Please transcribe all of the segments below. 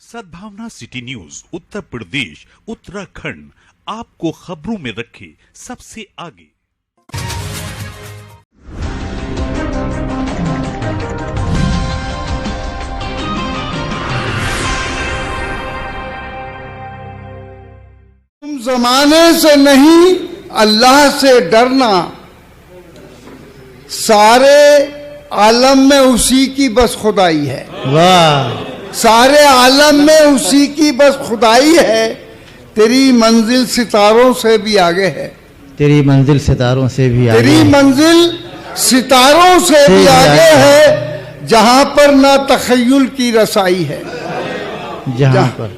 सद्भावना city news Uttar Pradesh Uttarakhand आपको खबरों में रखे सबसे आगे। तुम जमाने से नहीं अल्लाह से डरना, सारे आलम में उसी की बस खुदाई है। वाह, सारे आलम में उसी की बस खुदाई है। तेरी मंजिल सितारों से भी आगे है। तेरी मंजिल सितारों से भी आगे, तेरी मंजिल सितारों से भी आगे है, जहां पर ना तखय्युल की रसाई है। जहां पर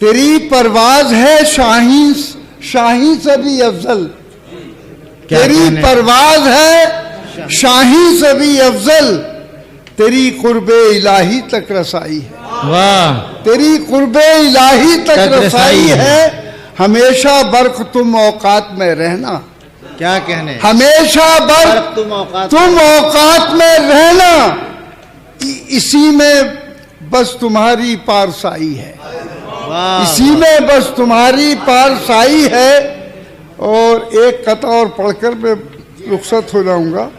तेरी परवाज है शाही से भी अफजल। तेरी परवाज है शाही से भी अफजल, तेरी कुर्बे इलाही तक रसाई है। वाह, तेरी कुर्बे इलाही तक रसाई है। हमेशा बर्क तुम औकात में रहना। क्या कहने, हमेशा बर्क तुम औकात में रहना, इसी में बस तुम्हारी पारसाई है। इसी में बस तुम्हारी पारसाई है। और एक कथा और पढ़कर मैं रुखसत हो जाऊंगा।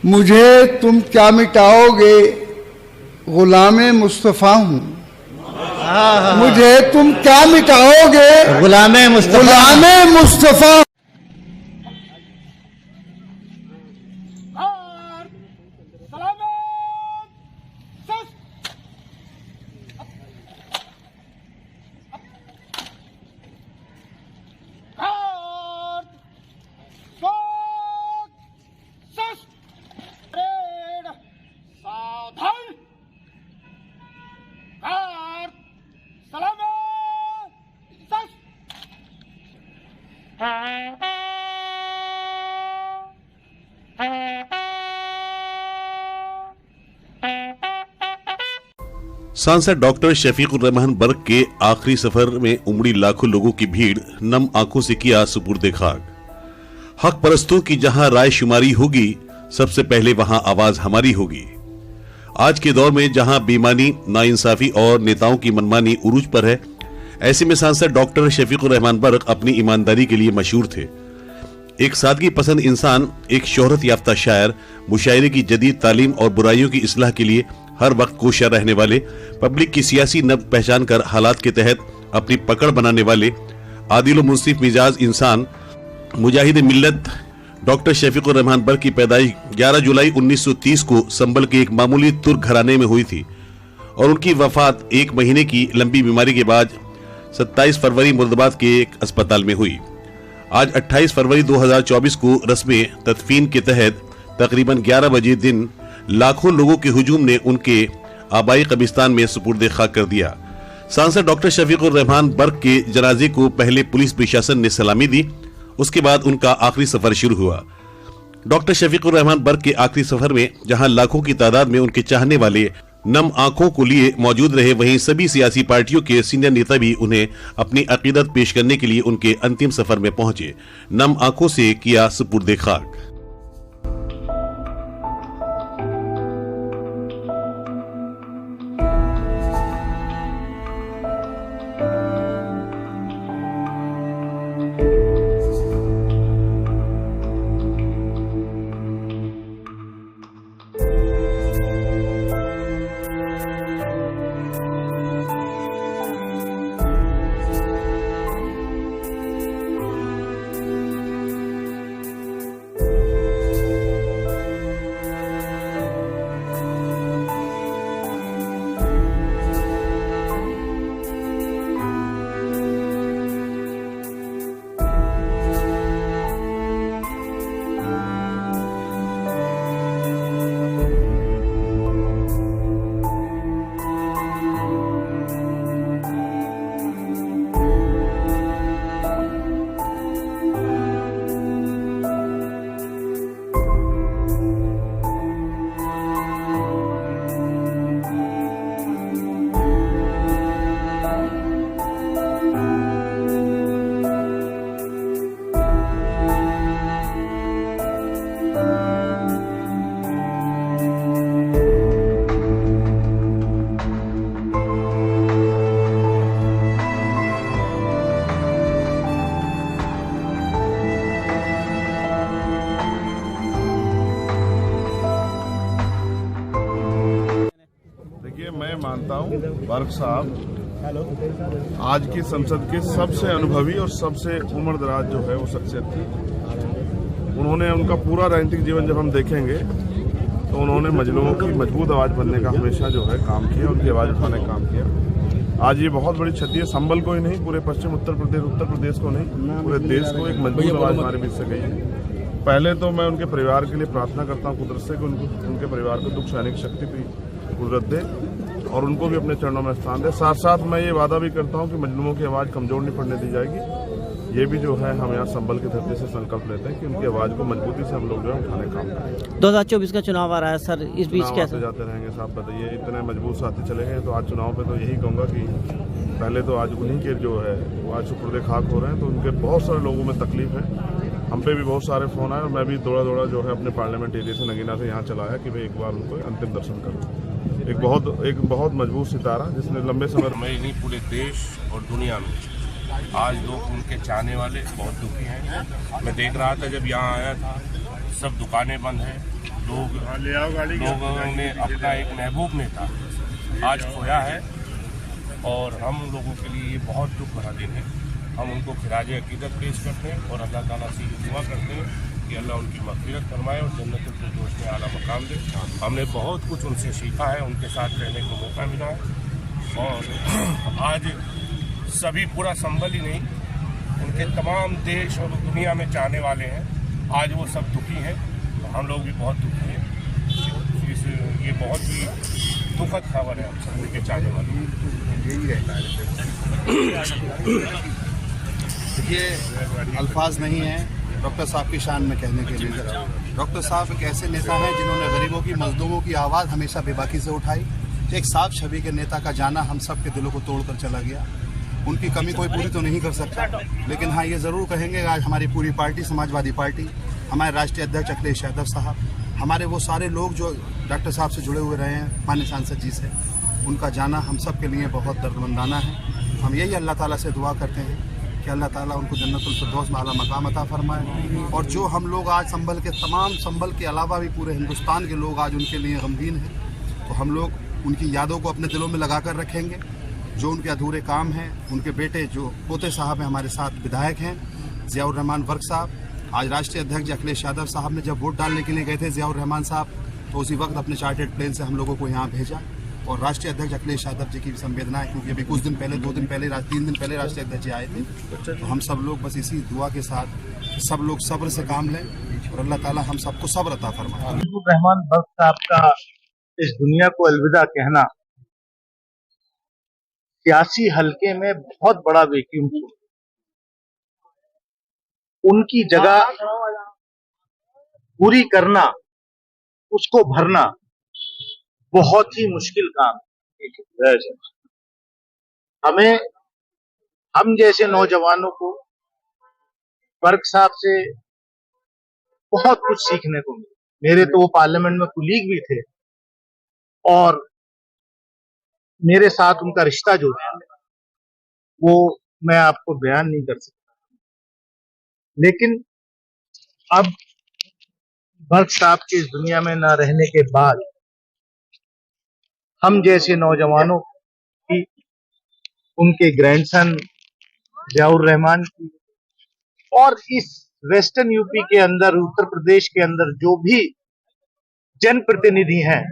मुझे तुम क्या मिटाओगे, गुलामे मुस्तफा हूं। मुझे तुम क्या मिटाओगे, गुलामे मुस्तफा। सांसद डॉक्टर शफीकुर रहमान बर्क के आखिरी सफर में उमड़ी लाखों लोगों की भीड़ नम आंखों से किया सुपुर्द खाक। हक परस्तों की जहां राय शुमारी होगी, सबसे पहले वहां आवाज हमारी होगी। आज के दौर में जहां बेईमानी, नाइंसाफी और नेताओं की मनमानी उरूज पर है, ऐसे में सांसद डॉक्टर शफीकुर रहमान बर्क अपनी ईमानदारी के लिए मशहूर थे। एक सादगी पसंद इंसान, एक शोहरत याफ्ता शायर, मुशायरे की जदीद तालीम और बुराइयों की इस्लाह के लिए हर वक्त कोशिश रहने वाले, पब्लिक की सियासी नब्ज पहचान कर हालात के तहत अपनी पकड़ बनाने वाले, आदिल व मुंसिफ मिजाज इंसान, मुजाहिद मिल्लत डॉक्टर शफीकुर रहमान बर्क की पैदाइश 11 जुलाई 1930 को संभल के एक मामूली तुर्क घराने में हुई थी और उनकी वफात 1 महीने की लंबी बीमारी के बाद 27 फरवरी मुर्दाबाद के एक अस्पताल में हुई। आज 28 फरवरी 2024 को रस्म तदफीन के तहत तकरीबन 11 बजे दिन लाखों लोगों के हुजूम ने उनके आबाई कब्रिस्तान में सुपुर्द खाक कर दिया। सांसद डॉक्टर शफीकुर रहमान बर्क के जनाजे को पहले पुलिस प्रशासन ने सलामी दी, उसके बाद उनका आखिरी सफर शुरू हुआ। डॉक्टर शफीकुर रहमान बर्क के आखिरी सफर में जहां लाखों की तादाद में उनके चाहने वाले नम आंखों को लिए मौजूद रहे, वहीं सभी सियासी पार्टियों के सीनियर नेता भी उन्हें अपनी अकीदत पेश करने के लिए उनके अंतिम सफर में पहुंचे। नम आंखों से किया सुपुर्द खाक। करता हूँ। बर्क साहब आज की संसद के सबसे अनुभवी और सबसे उम्रदराज जो है वो शख्सियत थी। उन्होंने उनका पूरा राजनीतिक जीवन जब हम देखेंगे तो उन्होंने मजलूमों की मजबूत आवाज़ बनने का हमेशा जो है काम किया, उनकी आवाज़ उठाने का काम किया। आज ये बहुत बड़ी क्षति है संभल को ही नहीं, पूरे पश्चिम उत्तर प्रदेश को नहीं, पूरे देश को एक मजबूत आवाज़ हमारे बीच से गई है। पहले तो मैं उनके परिवार के लिए प्रार्थना करता हूँ कुदरत से कि उनके परिवार को दुख सहने की शक्ति भी कुदरत दे और उनको भी अपने चरणों में स्थान दे। साथ साथ मैं ये वादा भी करता हूँ कि मजलूमों की आवाज़ कमजोर नहीं पड़ने दी जाएगी। ये भी जो है हम यहाँ संभल की धरती से संकल्प लेते हैं कि उनकी आवाज़ को मजबूती से हम लोग जो है उठाने का काम करें। 2024 का चुनाव आ रहा है सर, इस बीच कैसे जाते रहेंगे साहब? बताइए, इतने मजबूत साथी चले गए तो आज चुनाव पे तो यही कहूँगा कि पहले तो आज उन्हीं के जो है वो आज सुपुर्दे खाक हो रहे हैं, तो उनके बहुत सारे लोगों में तकलीफ है। हम पे भी बहुत सारे फ़ोन आए और मैं भी दौड़ा जो है अपने पार्लियामेंट एरिया से नगीना से यहाँ चला है कि भाई एक बार उनको अंतिम दर्शन करूँ। एक बहुत मजबूत सितारा जिसने लंबे समय में नहीं पूरे देश और दुनिया में आज लोग उनके चाहने वाले बहुत दुखी हैं। मैं देख रहा था जब यहाँ आया था सब दुकानें बंद हैं, लोगों ने अपना एक महबूब नेता आज खोया है और हम लोगों के लिए ये बहुत दुख भरा दिन है। हम उनको खिराज अकीदत पेश करते हैं और अल्लाह ताला से दुआ करते हैं कि अल्लाह उनकी मग़फ़िरत फरमाए और जन्नतुल फिरदौस में आला मकाम दे। हमने बहुत कुछ उनसे सीखा है, उनके साथ रहने का मौका मिला है और आज सभी पूरा संभल ही नहीं, उनके तमाम देश और दुनिया में चाहने वाले हैं। आज वो सब दुखी हैं, हम लोग भी बहुत दुखी हैं। ये बहुत ही दुखद खबर है हम सब के चाहने वाले। यही रहता है। ये अल्फाज नहीं है डॉक्टर साहब की शान में कहने के लिए। डॉक्टर साहब एक ऐसे नेता हैं जिन्होंने गरीबों की, मजदूरों की आवाज़ हमेशा बेबाकी से उठाई। एक साफ छवि के नेता का जाना हम सब के दिलों को तोड़कर चला गया। उनकी कमी कोई पूरी तो नहीं कर सकता, लेकिन हाँ ये ज़रूर कहेंगे आज हमारी पूरी पार्टी, समाजवादी पार्टी, हमारे राष्ट्रीय अध्यक्ष अखिलेश यादव साहब, हमारे वो सारे लोग जो डॉक्टर साहब से जुड़े हुए रहे हैं, माननीय सांसद जी से, उनका जाना हम सब के लिए बहुत दर्दमंदाना है। हम यही अल्लाह ताला से दुआ करते हैं कि अल्लाह ताला उनको जन्नतुल फिरदौस में आला मकाम अता फरमाए। और जो हम लोग आज संभल के अलावा भी पूरे हिंदुस्तान के लोग आज उनके लिए गमगीन हैं, तो हम लोग उनकी यादों को अपने दिलों में लगा कर रखेंगे। जो उनके अधूरे काम हैं, उनके बेटे जो पोते साहब हैं हमारे साथ विधायक हैं, ज़ियाउर रहमान वर्क साहब, आज राष्ट्रीय अध्यक्ष अखिलेश यादव साहब ने जब वोट डालने के लिए गए थे ज़ियाउर रहमान साहब, तो उसी वक्त अपने चार्टर्ड प्लेन से हम लोगों को यहाँ भेजा। और राष्ट्रीय अध्यक्ष अखिलेश यादव जी की भी संवेदना है, क्योंकि अभी कुछ दिन पहले 2 दिन पहले 3 दिन पहले राष्ट्रीय अध्यक्ष जी आए थे। तो हम सब लोग बस इसी दुआ के साथ सब लोग सब्र से काम लें और अल्लाह ताला हम सबको सब्र अता फरमाए। रहमान बख्श साहब का इस दुनिया को अलविदा कहना सियासी हलके में बहुत बड़ा वैक्यूम था। उनकी जगह पूरी करना, उसको भरना बहुत ही मुश्किल काम है। हम जैसे नौजवानों को वर्क साहब से बहुत कुछ सीखने को मिला। मेरे तो वो पार्लियामेंट में कुलीग भी थे और मेरे साथ उनका रिश्ता जो है वो मैं आपको बयान नहीं कर सकता। लेकिन अब वर्क साहब की इस दुनिया में न रहने के बाद हम जैसे नौजवानों की, उनके ग्रैंडसन ज़ियाउर रहमान की और इस वेस्टर्न यूपी के अंदर, उत्तर प्रदेश के अंदर जो भी जनप्रतिनिधि हैं,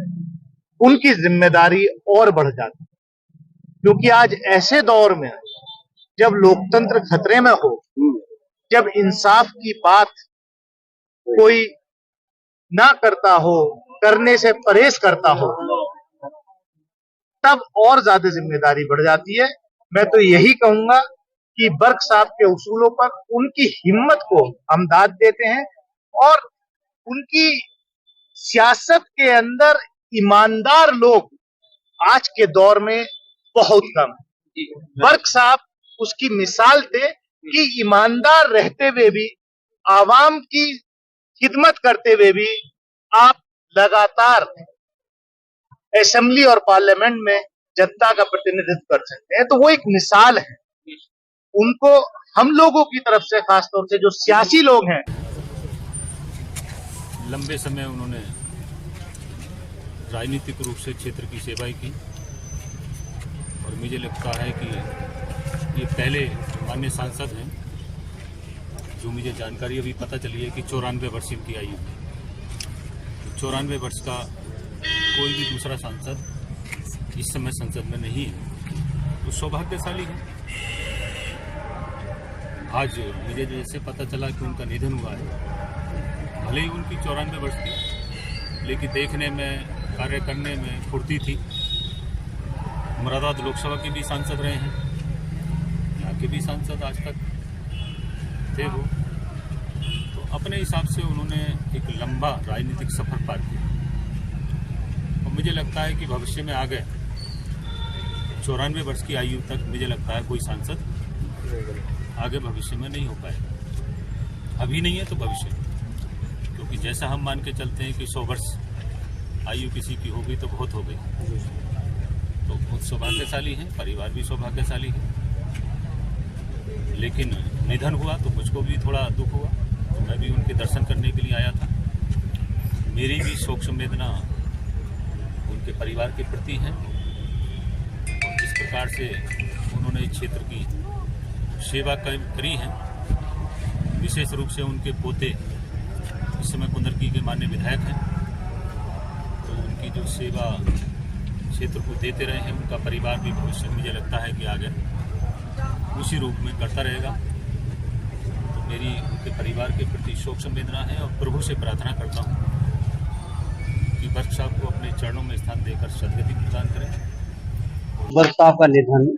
उनकी जिम्मेदारी और बढ़ जाती है। क्योंकि आज ऐसे दौर में जब लोकतंत्र खतरे में हो, जब इंसाफ की बात कोई ना करता हो, करने से परहेज करता हो, तब और ज्यादा जिम्मेदारी बढ़ जाती है। मैं तो यही कहूंगा कि वर्क साहब के उसूलों पर, उनकी हिम्मत को हम दाद देते हैं और उनकी सियासत के अंदर ईमानदार लोग आज के दौर में बहुत कम है। वर्क साहब उसकी मिसाल थे कि ईमानदार रहते हुए भी, आवाम की खिदमत करते हुए भी आप लगातार असेंबली और पार्लियामेंट में जनता का प्रतिनिधित्व कर सकते हैं। तो वो एक मिसाल है। उनको हम लोगों की तरफ से, खासतौर से जो सियासी लोग हैं, लंबे समय उन्होंने राजनीतिक रूप से क्षेत्र की सेवाएं की और मुझे लगता है कि ये पहले माननीय सांसद हैं, जो मुझे जानकारी अभी पता चली है कि 94 वर्ष इनकी आयु है। 94 वर्ष का कोई भी दूसरा सांसद इस समय संसद में नहीं है, तो सौभाग्यशाली है। आज मुझे जैसे पता चला कि उनका निधन हुआ है, भले ही उनकी 94 वर्ष थी, लेकिन देखने में, कार्य करने में फुर्ती थी। मुरादाबाद लोकसभा के भी सांसद रहे हैं, यहाँ के भी सांसद आज तक थे वो, तो अपने हिसाब से उन्होंने एक लंबा राजनीतिक सफर पार किया और मुझे लगता है कि भविष्य में आगे 94 वर्ष की आयु तक मुझे लगता है कोई सांसद आगे भविष्य में नहीं हो पाएगा। अभी नहीं है तो भविष्य में, क्योंकि जैसा हम मान के चलते हैं कि 100 वर्ष आयु किसी की होगी तो बहुत हो गई, तो बहुत सौभाग्यशाली है, परिवार भी सौभाग्यशाली है। लेकिन निधन हुआ तो मुझको भी थोड़ा दुख हुआ, तो मैं भी उनके दर्शन करने के लिए आया था। मेरी भी शोक संवेदना उनके परिवार के प्रति है और जिस प्रकार से उन्होंने इस क्षेत्र की सेवा करी है, विशेष रूप से उनके पोते इस समय कुंदरकी के माननीय विधायक हैं, तो उनकी जो सेवा क्षेत्र को देते रहे हैं, उनका परिवार भी भविष्य में मुझे लगता है कि आगे उसी रूप में करता रहेगा। तो मेरी उनके परिवार के प्रति शोक संवेदना है और प्रभु से प्रार्थना करता हूँ कि बर्क साहब को अपने चरणों में स्थान देकर सदगति प्रदान करें। बर्क साहब का निधन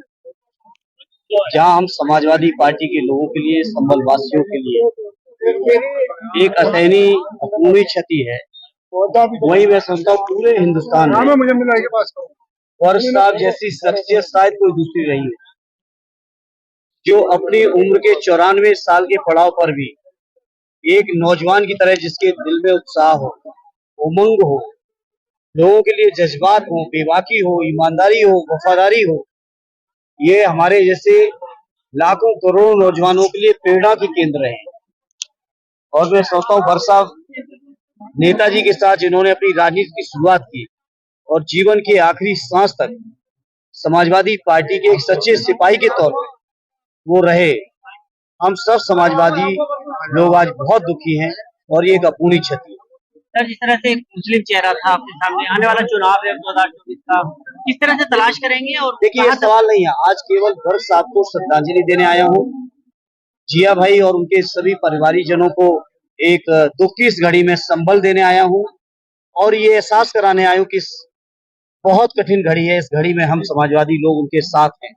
जहाँ हम समाजवादी पार्टी के लोगों के लिए, संभल वासियों के लिए एक असहनीय अपूर्णीय क्षति है, वही मैं समझता हूँ पूरे हिंदुस्तान में बर्क साहब जैसी शख्सियत शायद कोई दूसरी रही है, जो अपनी उम्र के 94 साल के पड़ाव पर भी एक नौजवान की तरह, जिसके दिल में उत्साह हो, उमंग हो, लोगों के लिए जज्बात हो, बेबाकी हो, ईमानदारी हो, वफादारी हो, ये हमारे जैसे लाखों करोड़ों नौजवानों के लिए प्रेरणा के केंद्र है। और मैं सोचता हूँ बर्क साहब नेताजी के साथ जिन्होंने अपनी राजनीति की शुरुआत की और जीवन के आखिरी सांस तक समाजवादी पार्टी के एक सच्चे सिपाही के तौर पर वो रहे। हम सब समाजवादी लोग आज बहुत दुखी हैं और ये एक अपूर्णीय क्षति है। सर, जिस तरह से एक मुस्लिम चेहरा था आपके सामने, आने वाला चुनाव है 2024 का, किस तरह से तलाश करेंगे? और देखिए, ये सवाल नहीं है, आज केवल बर्क साहब को श्रद्धांजलि देने आया हूँ। जिया भाई और उनके सभी परिवारीजनों को एक दुख की इस घड़ी में संबल देने आया हूँ और ये एहसास कराने आया हूँ कि बहुत कठिन घड़ी है। इस घड़ी में हम समाजवादी लोग उनके साथ हैं,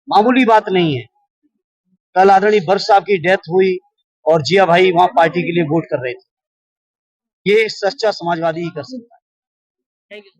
मामूली बात नहीं है। कल आदरणीय बर्क साहब की डेथ हुई और जिया भाई वहां पार्टी के लिए वोट कर रहे थे, ये सच्चा समाजवादी ही कर सकता है। Thank you.